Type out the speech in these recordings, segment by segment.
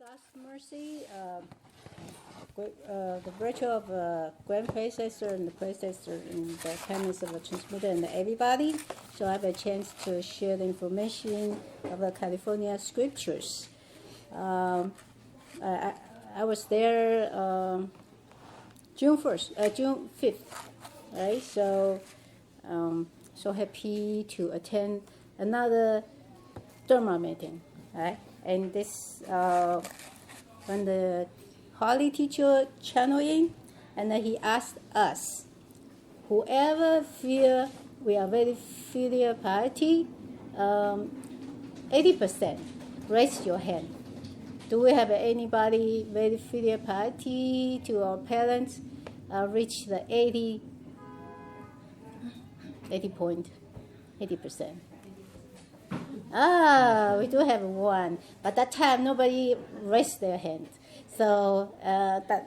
God's mercy, the virtue of grand predecessor and the predecessor and the kindness of the transmitter and everybody. So I have a chance to share the information of the California scriptures. I was there June 5th, right? So so happy to attend another Dharma meeting, right? And this when the holy teacher channeled in, and then he asked us, whoever feel we are very filial piety, 80%, raise your hand. Do we have anybody very filial piety to our parents? Reach the 80%. 80%. We do have one, but that time nobody raised their hand. So that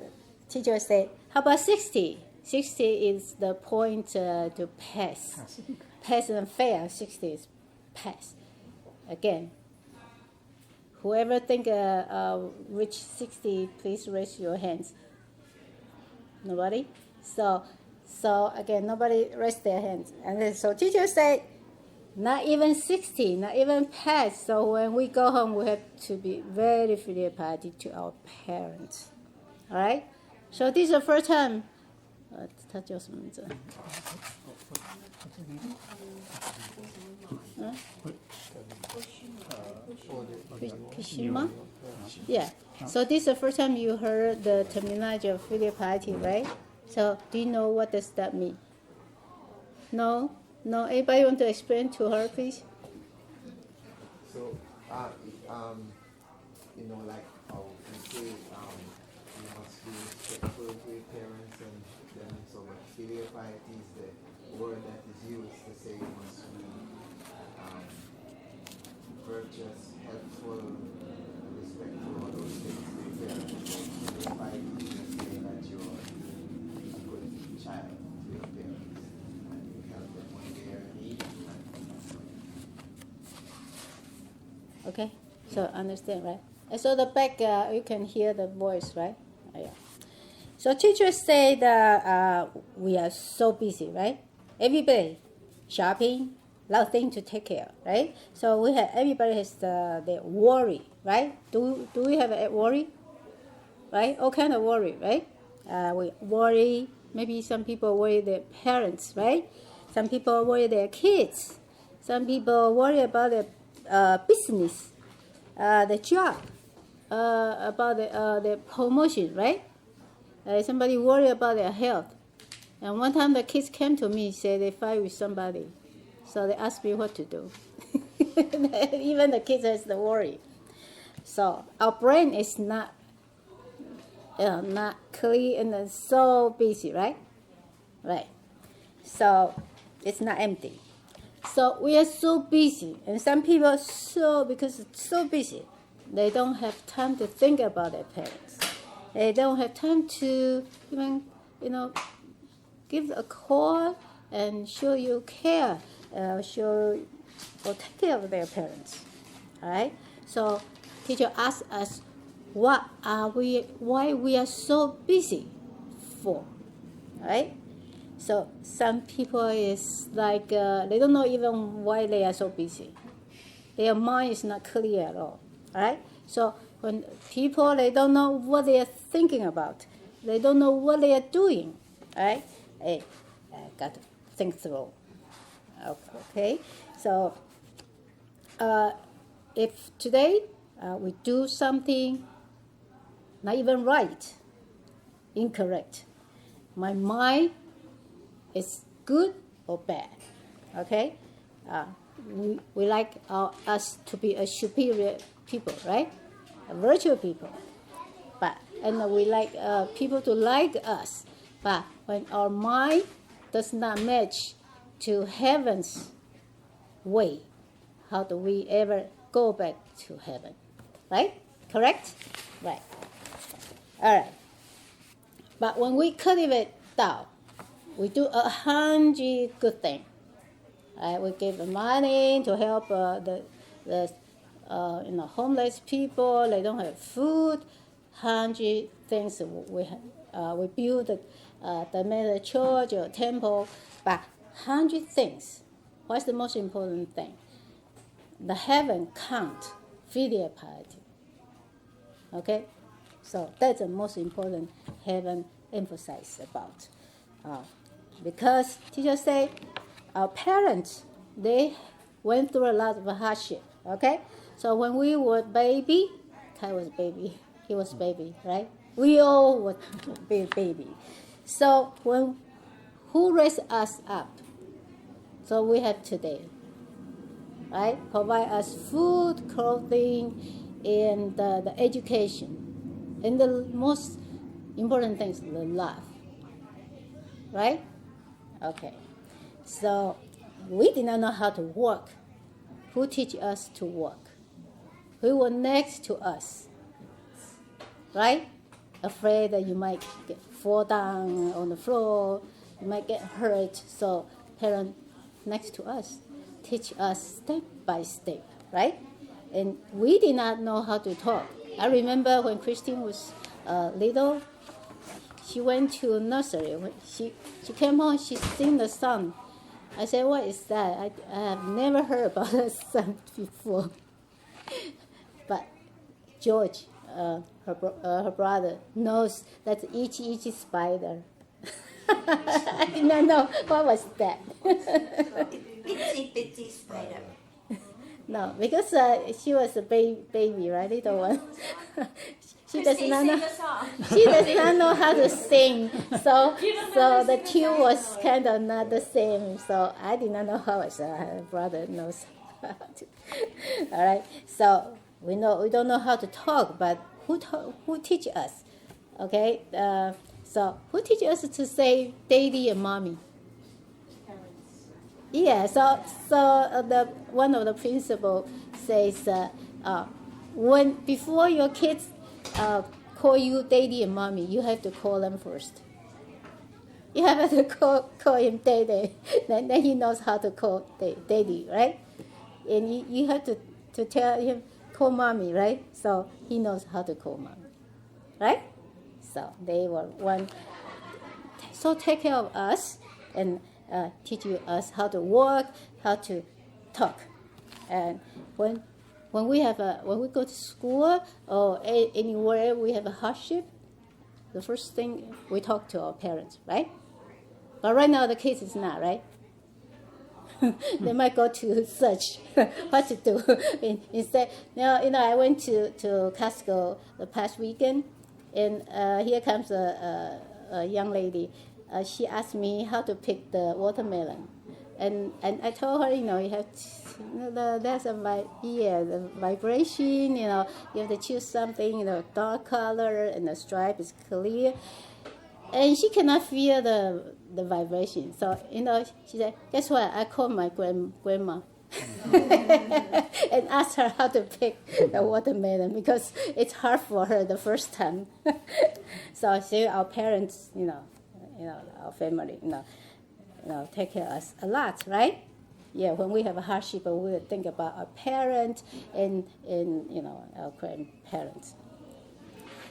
teacher said, how about 60? 60 is the point to pass. Pass and fail, 60 is pass. Again, whoever think reach 60, please raise your hands. Nobody? So again, nobody raised their hands. And then, so teacher said, not even 60, not even pass. So when we go home, we have to be very filial piety to our parents. All right? So this is the first time. 他叫什么名字？Kishima? Yeah. So this is the first time you heard the terminology of filial piety, right? So do you know what does that mean? No? No? Anybody want to explain to her, please? So, like how we say, you must be respectful to your parents, and then so filial piety is the word that is used to say you must be virtuous, helpful, respectful, all those things to your parents. So filial piety is just saying that you're a good child to your parents, and you help them when they are in need. Okay, so understand, right? And so the back, you can hear the voice, right? Yeah. So teachers say that we are so busy, right? Everybody shopping, lot of things to take care, right? So everybody has the worry, right? Do we have a worry, right? All kind of worry, right? We worry. Maybe some people worry their parents, right? Some people worry their kids. Some people worry about their business, the job, about the promotion, right? Somebody worry about their health. And one time the kids came to me, said they fight with somebody. So they asked me what to do. Even the kids has the worry. So our brain is not clear and so busy, right? Right. So it's not empty. So we are so busy, and some people because it's so busy, they don't have time to think about their parents. They don't have time to even, give a call and show you care, or take care of their parents. All right. So teacher asked us, why we are so busy for, all right? So some people is like they don't know even why they are so busy. Their mind is not clear at all. All right. So when people they don't know what they are thinking about, they don't know what they are doing. All right. Hey, got to think through. Okay. So if today we do something not even right, incorrect, my mind is good or bad, okay? We like us to be a superior people, right? A virtual people, and we like people to like us. But when our mind does not match to heaven's way, how do we ever go back to heaven? Right? Correct? Right. All right. But when we cultivate Tao, we do 100 good things. We give money to help the homeless people, they don't have food. 100 things we build the mega church or temple, but 100 things. What's the most important thing? The heaven count filial piety. Okay, so that's the most important heaven emphasize about. Because teachers say our parents, they went through a lot of hardship. Okay, so when we were baby, Kai was baby, he was baby, right? We all were baby. So who raised us up? So we have today, right? Provide us food, clothing, and the education. And the most important thing is the love, right? Okay. So we did not know how to work. Who teach us to work? Who were next to us, right? Afraid that you might fall down on the floor, you might get hurt. So parents next to us teach us step by step, right? And we did not know how to talk. I remember when Christine was little, she went to nursery. When she came home, she sang the song. I said, what is that? I have never heard about that song before. But George, her brother, knows that's itchy spider. I did not know what was that. Itsy spider. No, because she was a baby, right, little one. She does not know. She does not know how to sing, so the tune was kind of not the same. So I did not know how her brother knows how to. All right, so we don't know how to talk, but who teach us? Okay, so who teach us to say daddy and mommy? Yeah, so the one of the principal says when before your kids call you daddy and mommy, you have to call them first. You have to call him daddy, then he knows how to call daddy, right? And you have to tell him call mommy, right? So he knows how to call mommy, right? So they were one. So take care of us and teach us how to work, how to talk. And when we go to school or anywhere we have a hardship, the first thing we talk to our parents, right? But right now the kids is not, right? They might go to search what to do. Instead, I went to Costco the past weekend, and here comes a young lady. She asked me how to pick the watermelon, and I told her, you have to, there's the vibration, you have to choose something, dark color, and the stripe is clear, and she cannot feel the vibration. So she said, guess what? I called my grandma. And asked her how to pick the watermelon because it's hard for her the first time. So our parents, our family, take care of us a lot, right? Yeah, when we have a hardship, we will think about our parents and our grandparents.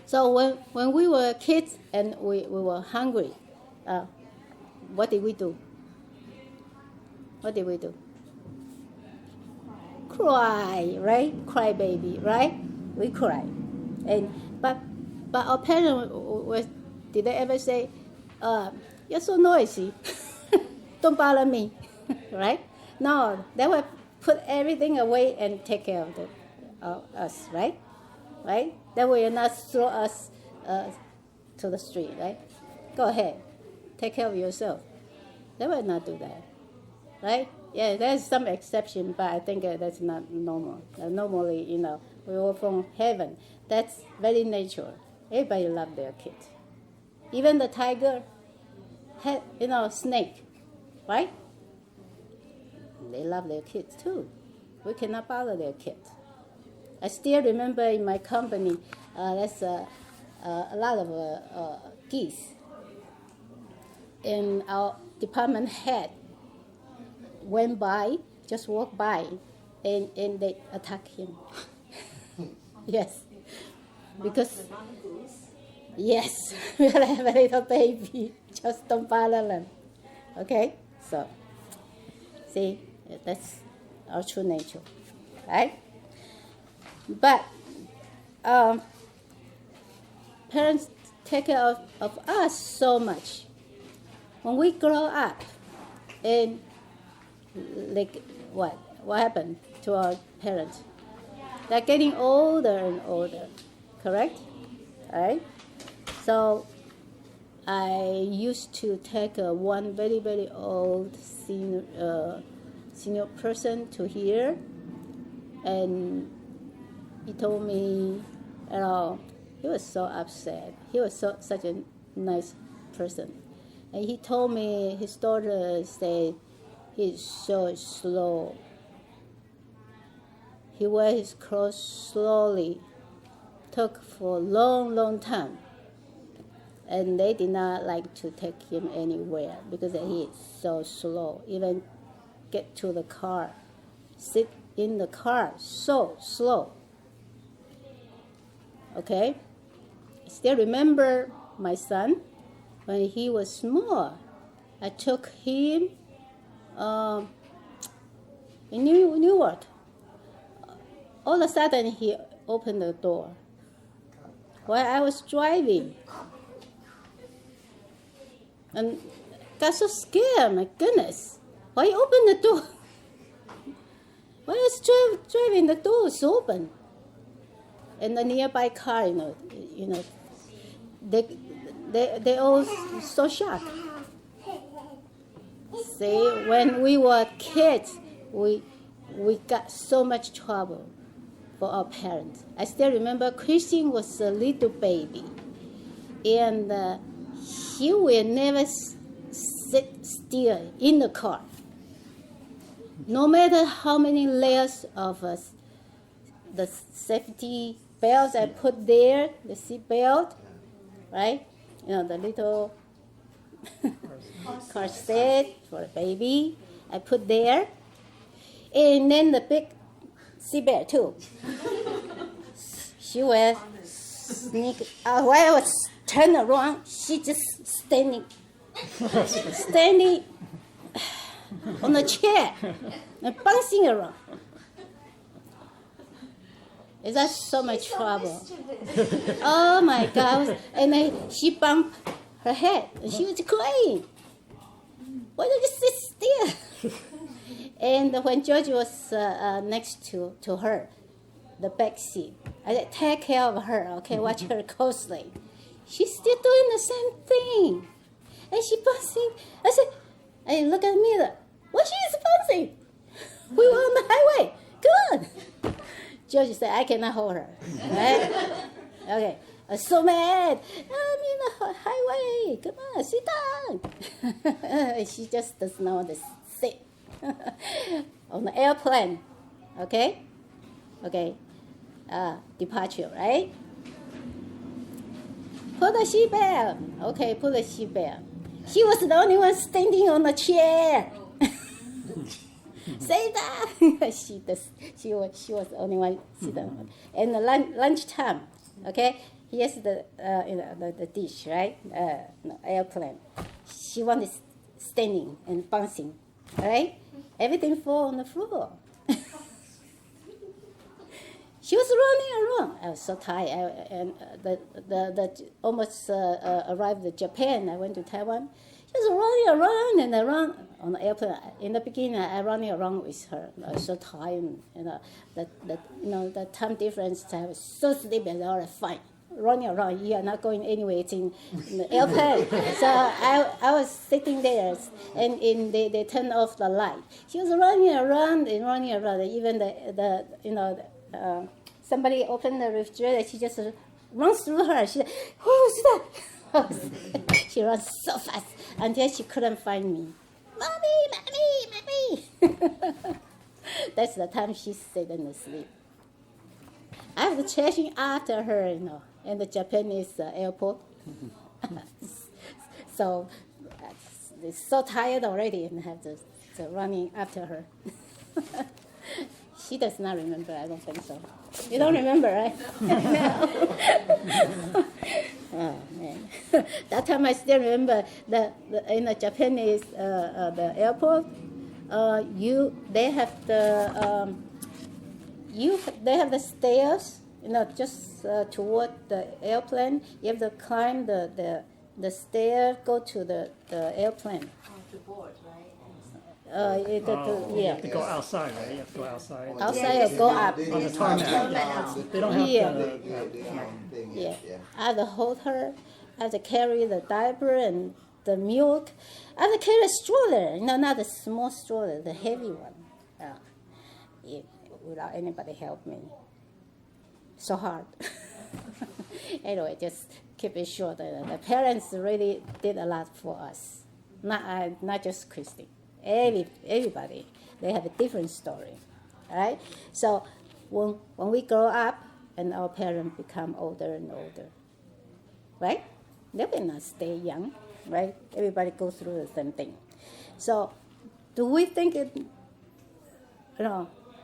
So when we were kids and we were hungry, what did we do? What did we do? Cry, right? Cry baby, right? We cry. But our parents, did they ever say, you're so noisy, don't bother me, right? No, they will put everything away and take care of us, right? Right? They will not throw us to the street, right? Go ahead, take care of yourself. They will not do that, right? Yeah, there's some exception, but I think that's not normal. Normally, we were from heaven. That's very natural. Everybody loves their kids. Even the tiger, snake, right? They love their kids too. We cannot bother their kids. I still remember in my company, there's a lot of geese. And our department head went by, just walked by, and they attack him. Yes, because yes, we have a little baby. Just don't bother them. Okay, so see, that's our true nature, right? But parents take care of us so much. When we grow up, and like what happened to our parents? They're getting older and older, correct? Right? So I used to take one very, very old senior person to here, and he told me, he was so upset. He was such a nice person. And he told me his daughter said he's so slow. He wears his clothes slowly. Took for a long, long time. And they did not like to take him anywhere because he is so slow. Even get to the car, sit in the car, so slow. Okay? I still remember my son when he was small. I took him in Newark. All of a sudden, he opened the door while I was driving. And got so scared, my goodness. Why you open the door? While I was driving, the door was open. And the nearby car, they all so shocked. See, when we were kids, we got so much trouble for our parents. I still remember Christine was a little baby, and he will never sit still in the car. No matter how many layers of the safety belts I put there, the seat belt, right? The little car seat for the baby, I put there. And then the big seat belt too. She will sneak out. While I was turned around, she just standing on the chair and bouncing around. Is that so much trouble? Oh my God. And then she bumped her head and she was crying. Why don't you sit still? And when George was next to her, the back seat, I said, take care of her, okay? Watch her closely. She's still doing the same thing. And she bouncing. I said, I look at the mirror. Why she is bouncing? We were on the highway. Come on. George said, I cannot hold her. Right? Okay. I was so mad. I'm in the highway. Come on, sit down. She just does not want to sit. On the airplane. Okay? Okay. Departure, right? Put the seatbelt. Okay, put the seatbelt. She was the only one standing on the chair. Say that. She was the only one sitting. And the lunchtime, okay? Here's the dish, right? Airplane. She wanted standing and bouncing, right? Everything fall on the floor. She was running around. I was so tired. And the almost arrived in Japan. I went to Taiwan. She was running around and around on the airplane. In the beginning, I running around with her. I was so tired. The time difference. I was so sleepy. I was all fine. Running around. You are not going anywhere. It's in the airplane. So I was sitting there, and they turned off the light. She was running around and running around. Even somebody opened the refrigerator. She just runs through her. She said, "Who's that?" She runs so fast until she couldn't find me. Mommy. That's the time she stayed in the sleep. I was chasing after her, in the Japanese airport. So it's so tired already and have to running after her. She does not remember. I don't think so. You don't remember, right? Oh man, that time I still remember in the Japanese the airport. They have they have the stairs. Just toward the airplane. You have to climb the stair, go to the airplane. To board, right? You Yeah. have to go outside, right? You have to go outside. Outside or go up. On the tarmac. They don't have Yeah. the... Yeah. I have to hold her. I have to carry the diaper and the milk. I have to carry a stroller. Not the small stroller, the heavy one. Without anybody help me. So hard. Anyway, just keep it short. The parents really did a lot for us. Not just Christy. Everybody. They have a different story. All right? So when we grow up and our parents become older and older, right? They will not stay young, right? Everybody goes through the same thing. So do we think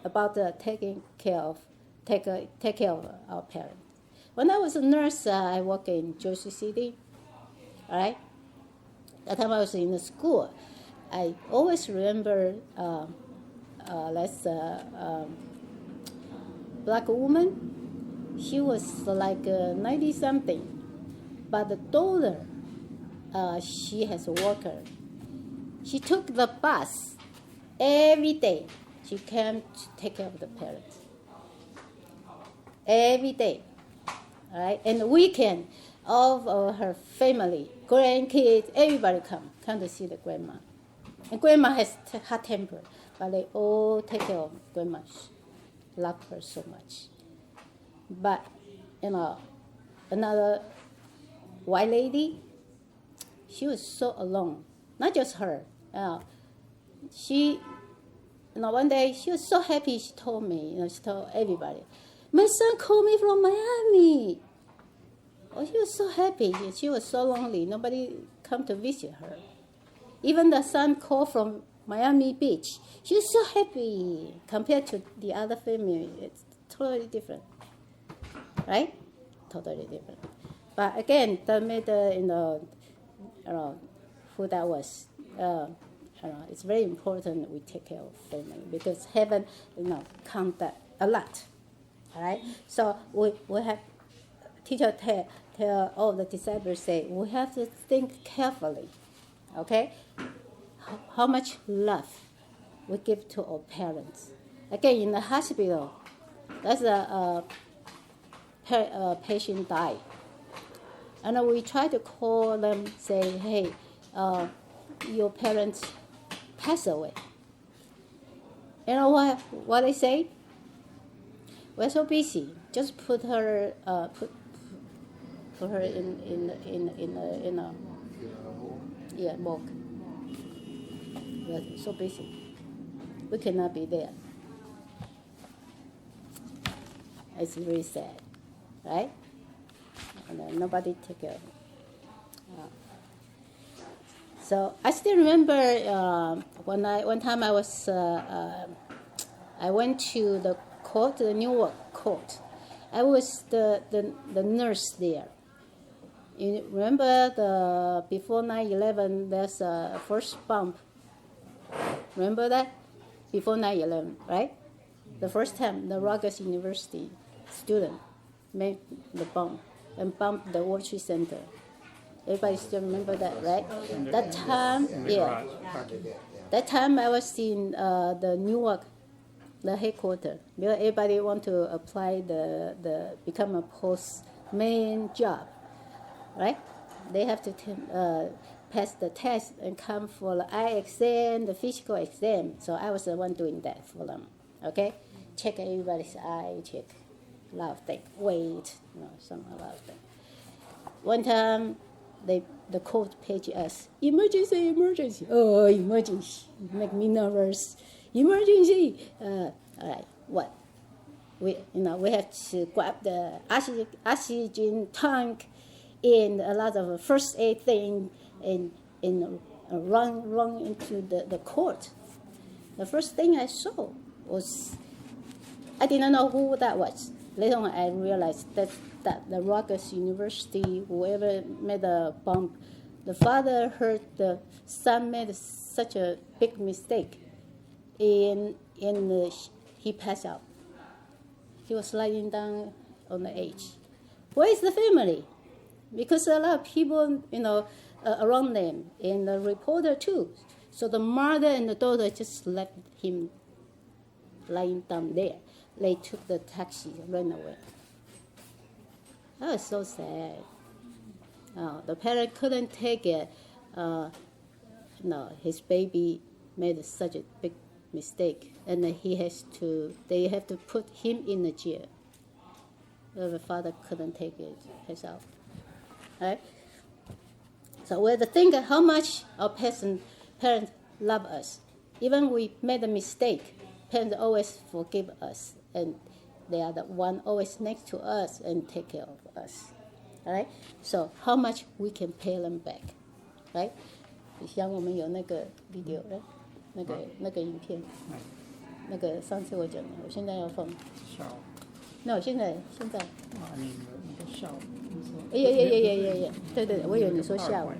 about taking care of take care of our parents? When I was a nurse, I worked in Jersey City. All right? That time I was in the school. I always remember black woman. She was like 90-something. But the daughter, she has a worker. She took the bus every day. She came to take care of the parents. Every day. All right? And the weekend, all of her family, grandkids, everybody come to see the grandma. And grandma has hot temper, but they all take care of grandma. Love her so much. But, another white lady, she was so alone. Not just her. One day she was so happy. She told me, she told everybody, my son called me from Miami. Oh, she was so happy. She was so lonely. Nobody come to visit her. Even the son called from Miami Beach. She was so happy compared to the other family. It's totally different, right? Totally different. But again, that made who that was. It's very important that we take care of family because heaven, count that a lot. All right. So we have teacher tell all the disciples say we have to think carefully. Okay, how much love we give to our parents. Again, in the hospital, there's a patient died. And we try to call them, say, hey, your parents passed away. You know what they say? We're so busy. Just put her put her in a morgue. We're so busy. We cannot be there. It's very sad, right? And nobody take care of it. So I still remember one time I was I went to the court, the Newark court. I was the nurse there. You remember before 9/11, there's a first bomb. Remember that? Before 9/11, right? The first time the Rutgers University student made the bomb and bombed the World Trade Center. Everybody still remember that, right? That time, yeah. That time I was in the Newark, the headquarters. Because everybody want to apply become a postman job, right? They have to pass the test and come for the eye exam, the physical exam. So I was the one doing that for them. Okay, check everybody's eye, check a lot of things, weight, a lot of things. One time, the court page us, emergency. Oh, emergency! Make me nervous. Emergency. All right, what? We have to grab the oxygen tank and a lot of first aid thing and run into the court. The first thing I saw was I didn't know who that was. Later on, I realized that the Rutgers University, whoever made the bomb, the father heard the son made such a big mistake, and he passed out. He was lying down on the edge. Where is the family? Because a lot of people, around them, and the reporter too. So the mother and the daughter just left him lying down there. They took the taxi and ran away. That was so sad. The parent couldn't take it. His baby made such a big mistake, and they have to put him in the jail. The father couldn't take it, pass out. Right? So we have to think how much our parents love us. Even we made a mistake, parents always forgive us, and they are the one always next to us and take care of us. All right? So how much we can pay them back, right? 像我们有那个 video， 那个影片，那个上次我讲的，我现在要放。笑。No， 现在。你那个笑，对，我以为你说下午。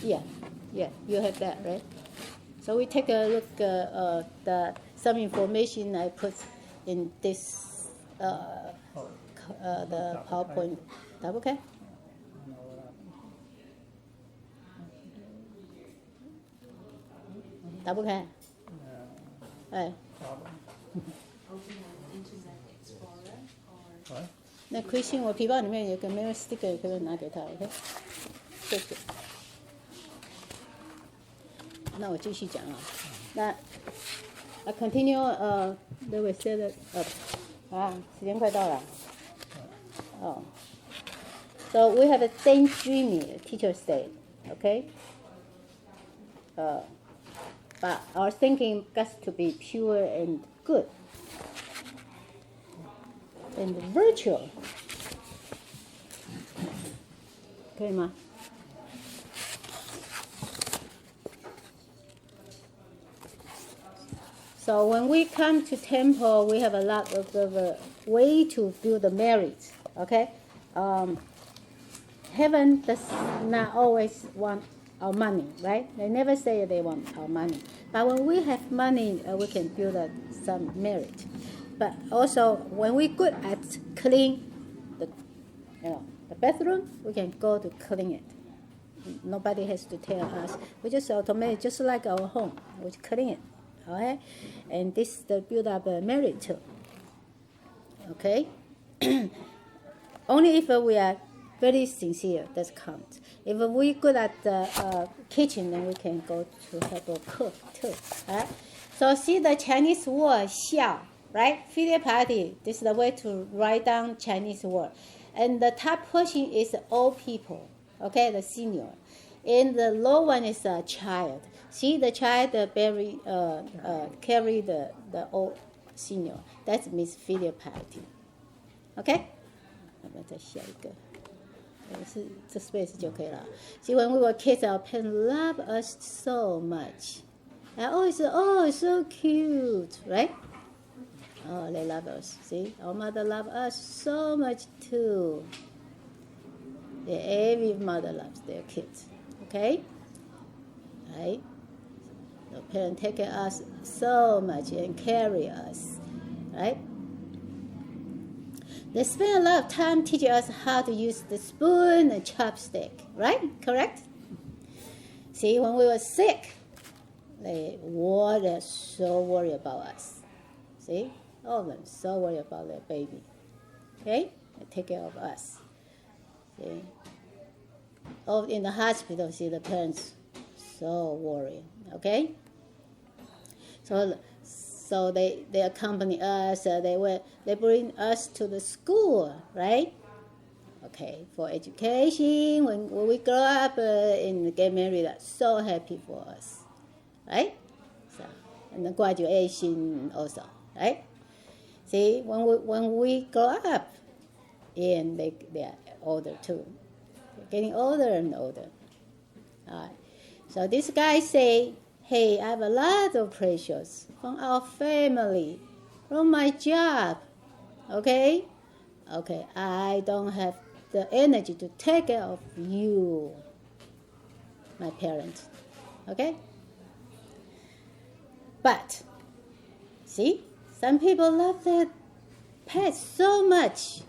Yeah, you have that, right? So we take a look some information I put in this the PowerPoint. That okay? That okay? Hey.那亏信我皮包里面有个 mirror sticker， 可以拿给他 ，OK？ 谢谢。那我继续讲啊。那 I continue they will set it up。时间快到了。So we have a daydreaming, teacher said, okay? But our thinking got to be pure and good. And virtual. 可以吗？ So when we come to temple, we have a lot of way to build the merit. Okay, heaven does not always want our money, right? They never say they want our money. But when we have money, we can build some merit. But also, when we're good at clean the bathroom, we can go to clean it. Nobody has to tell us. We just automate, just like our home. We clean it, okay? And this the build up merit too. Okay. Only if we are very sincere, that counts. If we're good at the kitchen, then we can go to help a cook too. Right? So see the Chinese word 孝, right? Filial piety. This is the way to write down Chinese word. And the top portion is old people, okay, the senior. And the low one is a child. See the child carry the old senior. That means filial piety. Okay? 我们再下一个。这 space 就可以了。See, when we were kids, our parents loved us so much. And always, oh, so cute, right? Oh, they love us. See, our mother loved us so much too. Yeah, every mother loves their kids. Okay? Right? The parents take care of us so much and carry us. Right? They spend a lot of time teaching us how to use the spoon and chopstick, right? Correct? See, when we were sick, they were so worried about us. See? All of them so worried about their baby. Okay? They take care of us. See? Oh, in the hospital, see the parents so worried. Okay? So they accompany us. They bring us to the school, right? Okay, for education. When we grow up and get married, that's so happy for us, right? So and the graduation also, right? See, when we grow up, and they are older too, they're getting older and older. All right. So this guy say, hey, I have a lot of pressures from our family, from my job, okay? Okay, I don't have the energy to take care of you, my parents, okay? But, see, some people love their pets so much.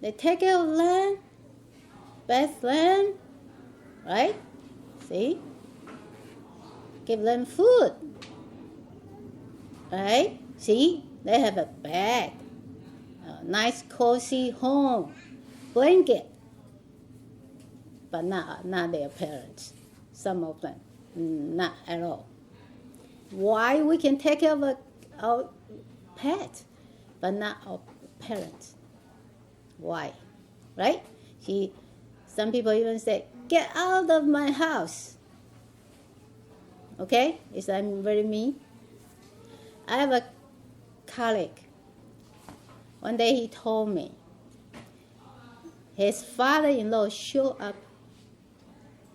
They take care of them, bath them, right? See? Give them food, right? See? They have a bed, a nice cozy home, blanket, but not their parents. Some of them, not at all. Why we can take care of our pet, but not our parents? Why? Right? See, some people even say, get out of my house. Okay? Is that very mean? I have a colleague. One day he told me his father-in-law showed up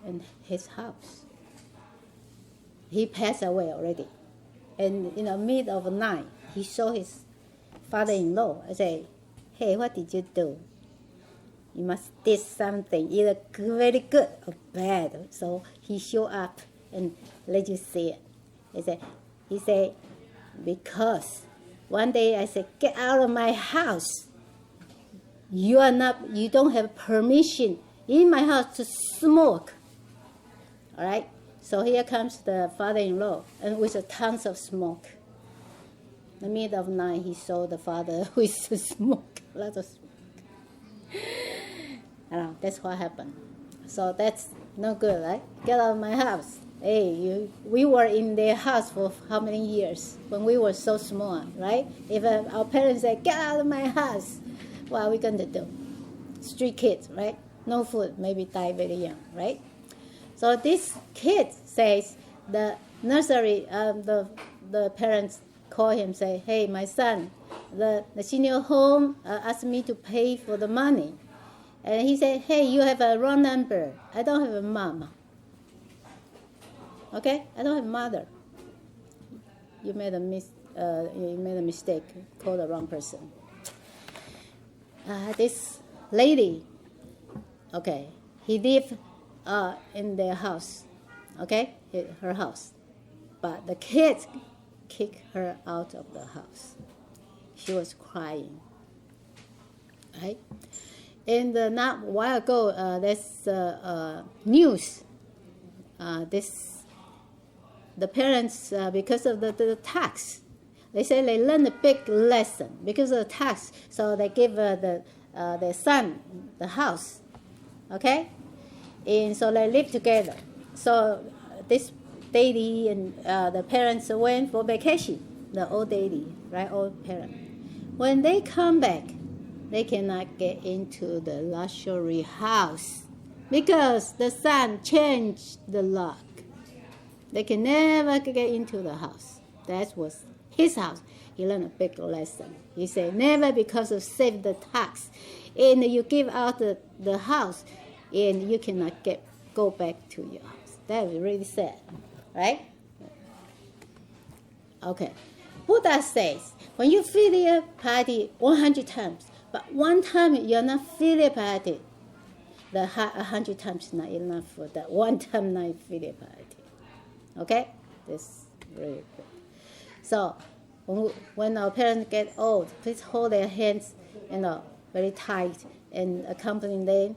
in his house. He passed away already. And in the middle of the night, he saw his father-in-law. I say, hey, what did you do? You must did something, either very good or bad. So he showed up and let you see it. He said, because one day I said, get out of my house. You don't have permission in my house to smoke. All right? So here comes the father-in-law, and with tons of smoke. In the middle of the night, he saw the father with smoke, a lot of smoke. That's what happened. So that's no good, right? Get out of my house. Hey, we were in their house for how many years when we were so small, right? If our parents say, get out of my house, what are we going to do? Street kids, right? No food, maybe die very young, right? So this kid says, the nursery, the parents call him, say, hey, my son, the senior home asked me to pay for the money. And he said, hey, you have a wrong number. I don't have a mom. Okay? I don't have a mother. You made a mistake. Call the wrong person. This lady, okay, he lived in their house, okay, her house. But the kids kicked her out of the house. She was crying, right? And not a while ago, there's news. The parents, because of the tax, they say they learned a big lesson because of the tax. So they give their son the house, okay? And so they live together. So this lady and the parents went for vacation, the old lady, right, old parent. When they come back, they cannot get into the luxury house because the son changed the lock. They can never get into the house. That was his house. He learned a big lesson. He said, never because of save the tax. And you give out the house, and you cannot go back to your house. That is really sad, right? Okay. Buddha says, when you filial piety 100 times, but one time you're not filial piety, the 100 times is not enough for that one time not filial piety. Okay? This is really good. So, when our parents get old, please hold their hands, very tight, and accompany them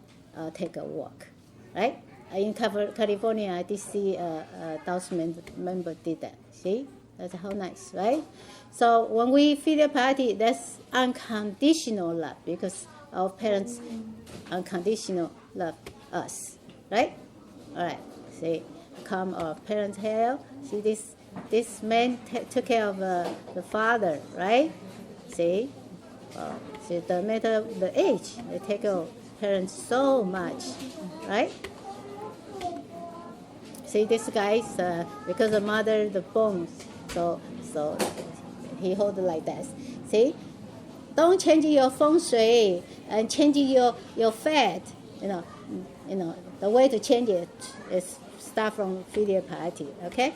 take a walk, right? In California, I did see a thousand member did that. See? That's how nice, right? So when we filial piety, that's unconditional love because our parents unconditional love us, right? All right. See, come our parents' hair. See this man took care of the father, right? See, see no matter the age, they take care of parents so much, right? See this guy's because the mother the bones, so he hold it like that. See, don't change your feng shui and change your fat. The way to change it is start from filial piety. Okay.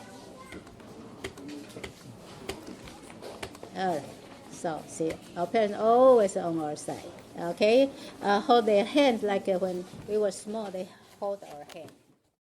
So see, our parents always on our side. Okay, hold their hand like when we were small. They hold our hand.